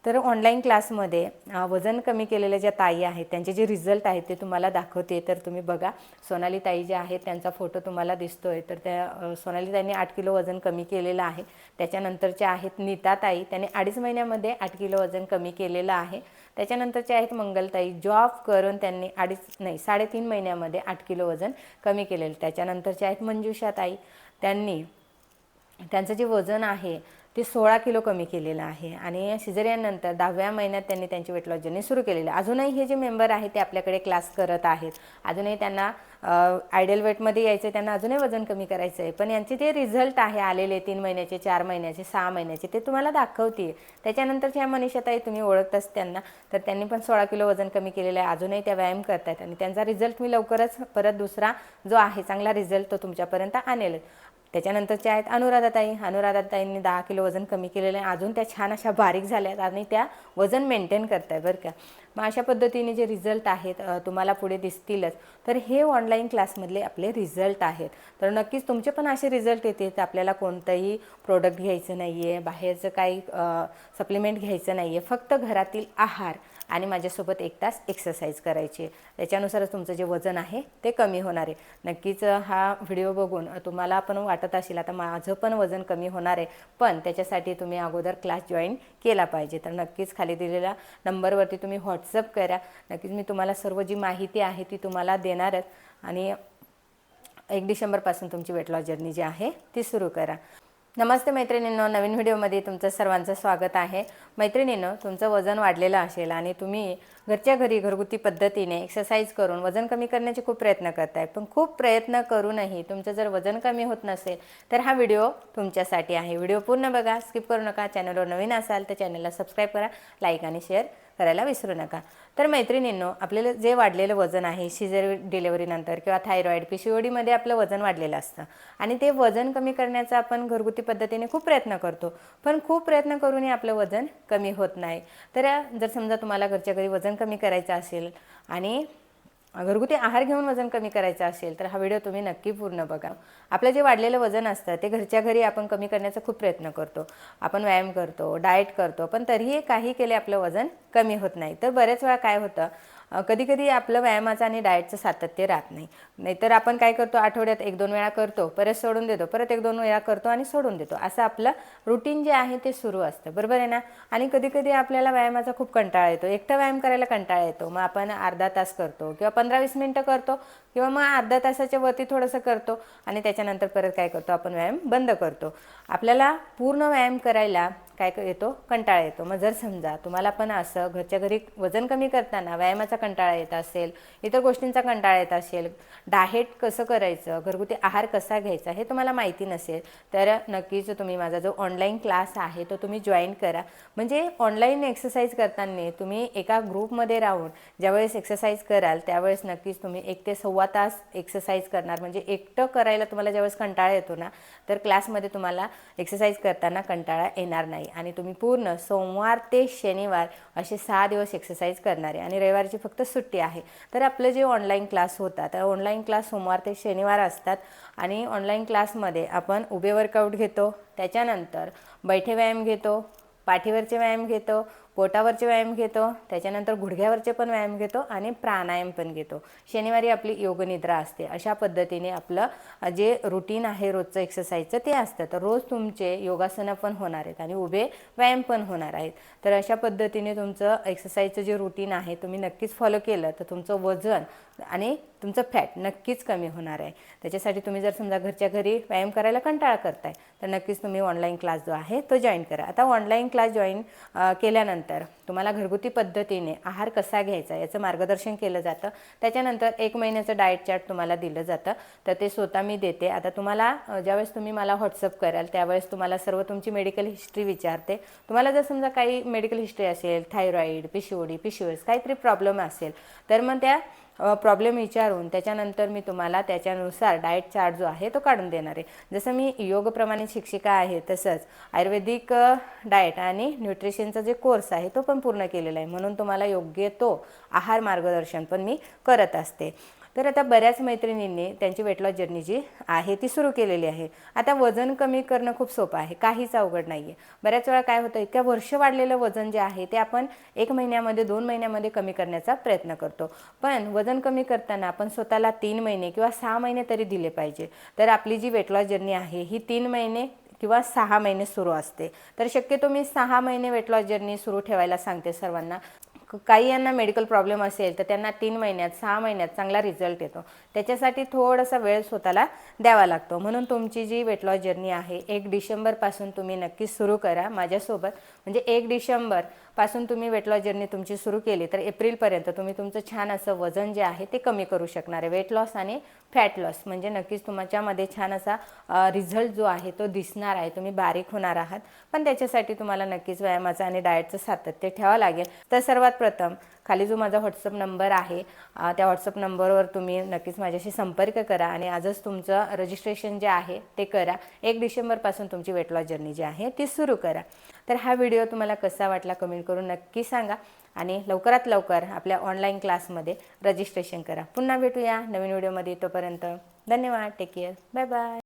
तर ऑनलाईन क्लासमध्ये वजन कमी केलेल्या ज्या ताई आहेत त्यांचे जे रिझल्ट आहेत ते तुम्हाला दाखवते. तर तुम्ही बघा, सोनाली ताई जे आहेत त्यांचा फोटो तुम्हाला दिसतोय. तर त्या सोनाली ताईंनी 8 किलो वजन कमी केलेलं आहे. त्याच्यानंतरच्या आहेत नीता ताई, त्यांनी 2.5 महिन्यामध्ये 8 किलो वजन कमी केलेलं आहे. त्याच्यानंतरचे आहेत मंगलताई, जॉब करून त्यांनी 3.5 महिन्यामध्ये 8 किलो वजन कमी केलेलं. त्याच्यानंतरचे आहेत मंजुषा ताई, त्यांचं जे वजन आहे ते 16 किलो कमी केलेलं आहे आणि सिझेरियननंतर 10व्या महिन्यात त्यांनी त्यांची वेट लॉस जर्नी सुरू केलेली आहे. अजूनही हे जे मेंबर आहेत ते आपल्याकडे क्लास करत आहेत. अजूनही त्यांना आयडियल वेटमध्ये यायचं आहे, त्यांना अजूनही वजन कमी करायचं आहे. पण यांचे जे रिझल्ट आहे आलेले 3 महिन्याचे, 4 महिन्याचे, 6 महिन्याचे ते तुम्हाला दाखवते. त्याच्यानंतरच्या मनीषाताई तुम्ही ओळखताच त्यांना, तर त्यांनी पण 16 किलो वजन कमी केलेलं आहे. अजूनही त्या व्यायाम करत आहेत आणि त्यांचा रिझल्ट मी लवकरच परत दुसरा जो आहे चांगला रिझल्ट तो तुमच्यापर्यंत आणेल. त्याच्यानंतरच्या आहेत अनुराधाताईंनी 10 किलो वजन कमी केलेलं आहे. अजून त्या छान अशा बारीक झाल्यात आणि त्या वजन मेंटेन करत आहे बरं का. मग अशा पद्धतीने जे रिझल्ट आहेत तुम्हाला पुढे दिसतीलच. तर हे ऑनलाईन क्लासमधले आपले रिझल्ट आहेत. तर नक्कीच तुमचे पण असे रिझल्ट येते. तर आपल्याला कोणतंही प्रोडक्ट घ्यायचं नाही आहे, बाहेरचं काही सप्लिमेंट घ्यायचं नाही आहे, फक्त घरातील आहार आणि माझ्यासोबत 1 तास एक्सरसाइज करायची. त्याच्यानुसारच तुमचं जे वजन आहे ते कमी होणार आहे. नक्कीच हा व्हिडिओ बघून तुम्हाला पण वाटत असेल आता माझं पण वजन कमी होणार आहे, पण त्याच्यासाठी तुम्ही अगोदर क्लास जॉईन केला पाहिजे. तर नक्कीच खाली दिलेल्या नंबरवरती तुम्ही व्हॉट्सअप करा. नक्कीच मी तुम्हाला सर्व जी माहिती आहे ती तुम्हाला देणारच आणि 1 डिसेंबरपासून तुमची वेट लॉस जर्नी जी आहे ती सुरू करा. नमस्ते मैत्रिणींनो, नवीन व्हिडिओमध्ये तुमचं सर्वांचं स्वागत आहे. मैत्रिणींनो, तुमचं वजन वाढलेलं असेल आणि तुम्ही घरच्या घरी घरगुती पद्धतीने एक्सरसाइज करून वजन कमी करण्याचे खूप प्रयत्न करताय, पण खूप प्रयत्न करूनही तुमचं जर वजन कमी होत नसेल तर हा व्हिडिओ तुमच्यासाठी आहे. व्हिडिओ पूर्ण बघा, स्किप करू नका. चॅनलवर नवीन असाल तर चॅनलला सबस्क्राईब करा, लाईक आणि शेअर करायला विसरू नका. तर मैत्रिणींनो, आपल्याला जे वाढलेलं वजन आहे सिझर डिलिव्हरीनंतर किंवा थायरॉईड PCODमध्ये आपलं वजन वाढलेलं असतं आणि ते वजन कमी करण्याचा आपण घरगुती पद्धतीने खूप प्रयत्न करतो, पण खूप प्रयत्न करूनही आपलं वजन कमी होत नाही. तर जर समजा तुम्हाला घरच्या घरी वजन कमी करायचं असेल आणि घरगुती आहार घेऊन वजन कमी करायचं असेल तर हा व्हिडिओ तुम्ही नक्की पूर्ण बघा. आपलं जे वाढलेलं वजन असतं ते घरच्या घरी आपण कमी करण्याचा खूप प्रयत्न करतो. आपण व्यायाम करतो, डाएट करतो, पण तरीही काही केले आपलं वजन कमी होत नाही. तर बरेच वेळा काय होतं, कधी कधी आपलं व्यायामाचं आणि डाएटचं सातत्य राहत नाही. नाहीतर आपण काय करतो, आठवड्यात 1-2 वेळा करतो, परत सोडून देतो, परत 1-2 वेळा करतो आणि सोडून देतो. असं आपलं रुटीन जे आहे ते सुरू असतं, बरोबर आहे ना. आणि कधी कधी आपल्याला व्यायामाचा खूप कंटाळा येतो, एकटं व्यायाम करायला कंटाळा येतो. मग आपण अर्धा तास करतो किंवा 15-20 मिनटं करतो किंवा मग अर्धा तासाच्या वरती थोडंसं करतो आणि त्याच्यानंतर परत काय करतो, आपण व्यायाम बंद करतो. आपल्याला पूर्ण व्यायाम करायला काय येतो, कंटाळा येतो. मग जर समजा तुम्हाला पण असं घरच्या घरी वजन कमी करताना व्यायामाचा कंटाळा येत असेल, इतर गोष्टींचा कंटाळा येत असेल, डाएट कसं करायचं, घरगुती आहार कसा घ्यायचा हे तुम्हाला माहिती नसेल, तर नक्कीच तुम्ही माझा जो ऑनलाईन क्लास आहे तो तुम्ही जॉईन करा. म्हणजे ऑनलाईन एक्सरसाइज करताना तुम्ही एका ग्रुपमध्ये राहून ज्यावेळेस एक्सरसाइज कराल त्यावेळेस नक्कीच तुम्ही 1 ते सव्वा तास एक्सरसाइज करणार. म्हणजे एकटं करायला तुम्हाला ज्यावेळेस कंटाळा येतो ना, तर क्लासमध्ये तुम्हाला एक्सरसाइज करताना कंटाळा येणार नाही आणि तुम्ही पूर्ण सोमवार ते शनिवार असे 6 दिवस एक्सरसाइज करणार आहे आणि रविवारची फक्त सुट्टी आहे. तर आपलं जे ऑनलाईन क्लास होता तर ऑनलाईन क्लास सोमवार ते शनिवार असतात आणि ऑनलाईन क्लासमध्ये आपण उभे वर्कआउट घेतो, त्याच्यानंतर बैठे व्यायाम घेतो, पाठीवरचे व्यायाम घेतो, पोटावरचे व्यायाम घेतो, त्याच्यानंतर गुडघ्यावरचे पण व्यायाम घेतो आणि प्राणायाम पण घेतो. शनिवारी आपली योगनिद्रा असते. अशा पद्धतीने आपलं जे रुटीन आहे रोजचं एक्सरसाइजचं ते असतं. तर रोज तुमचे योगासनं पण होणार आहेत आणि उभे व्यायाम पण होणार आहेत. तर अशा पद्धतीने तुमचं एक्सरसाइजचं जे रुटीन आहे तुम्ही नक्कीच फॉलो केलं तर तुमचं वजन आणि तुमचं फॅट नक्कीच कमी होणार आहे. त्याच्यासाठी तुम्ही जर समजा घरच्या घरी व्यायाम करायला कंटाळा करताय तर नक्कीच तुम्ही ऑनलाईन क्लास जो आहे तो जॉईन करा. आता ऑनलाईन क्लास जॉईन केल्यानंतर तुम्हाला घरगुती पद्धतीने आहार कसा घ्यायचा याचं मार्गदर्शन केलं जातं. त्याच्यानंतर 1 महिन्याचं डाएट चार्ट तुम्हाला दिलं जातं, तर ते स्वतः मी देते. आता तुम्हाला ज्यावेळेस तुम्ही मला व्हॉट्सअप कराल त्यावेळेस तुम्हाला सर्व तुमची मेडिकल हिस्ट्री विचारते. तुम्हाला जर समजा काही मेडिकल हिस्ट्री असेल, थायरॉईड, PCOD, PCOS काहीतरी प्रॉब्लेम असेल तर मग त्या प्रॉब्लेम विचारून त्याच्यानंतर मी तुम्हाला त्याच्यानुसार डाएट चार्ट जो आहे तो काढून देणार आहे. जसं मी योगप्रमाणे शिक्षिका आहे तसंच आयुर्वेदिक डाएट आणि न्यूट्रिशनचा जे कोर्स आहे तो पण पूर्ण केलेला आहे, म्हणून तुम्हाला योग्य तो आहार मार्गदर्शन पण मी करत असते. तर आता बऱ्याच मैत्रिणींनी त्यांची वेट लॉस जर्नी जी आहे ती सुरू केलेली आहे. आता वजन कमी करणं खूप सोपं आहे, काहीच अवघड नाही आहे. बऱ्याच वेळा काय होतं, इतक्या वर्ष वाढलेलं वजन जे आहे ते आपण 1 महिन्यामध्ये 2 महिन्यामध्ये कमी करण्याचा प्रयत्न करतो. पण वजन कमी करताना आपण स्वतःला 3 महिने किंवा 6 महिने तरी दिले पाहिजे. तर आपली जी वेट लॉस जर्नी आहे ही 3 महिने किंवा 6 महिने सुरू असते. तर शक्यतो मी 6 महिने वेट लॉस जर्नी सुरू ठेवायला सांगते सर्वांना. काही यांना मेडिकल प्रॉब्लेम असेल तर त्यांना 3 महिन्यात 6 महिन्यात चांगला रिझल्ट येतो. त्याच्यासाठी थोडासा वेळ स्वतःला द्यावा लागतो. म्हणून तुमची जी वेट लॉस जर्नी आहे 1 डिसेंबरपासून तुम्ही नक्कीच सुरू करा माझ्यासोबत. म्हणजे 1 डिसेंबरपासून तुम्ही वेट लॉस जर्नी तुमची सुरू केली तर एप्रिलपर्यंत तुम्ही तुमचं छान असं वजन जे आहे ते कमी करू शकणार आहे. वेट लॉस आणि फॅट लॉस म्हणजे नक्कीच तुमच्यामध्ये छान असा रिझल्ट जो आहे तो दिसणार आहे. तुम्ही बारीक होणार आहात. पण त्याच्यासाठी तुम्हाला नक्कीच व्यायामाचं आणि डाएटचं सातत्य ठेवावं लागेल. तर सर्वात प्रथम खाली जो माझा व्हॉट्सअप नंबर आहे त्या व्हॉट्सअप नंबरवर तुम्ही नक्कीच माझ्याशी संपर्क करा आणि आजच तुमचं रजिस्ट्रेशन जे आहे ते करा. 1 डिसेंबरपासून तुमची वेट लॉस जर्नी जी आहे ती सुरू करा. तर हा व्हिडिओ तुम्हाला कसा वाटला कमेंट करून नक्की सांगा आणि लवकरात लवकर आपल्या ऑनलाईन क्लासमध्ये रजिस्ट्रेशन करा. पुन्हा भेटूया नवीन व्हिडिओमध्ये. तोपर्यंत धन्यवाद. Take care. Bye bye.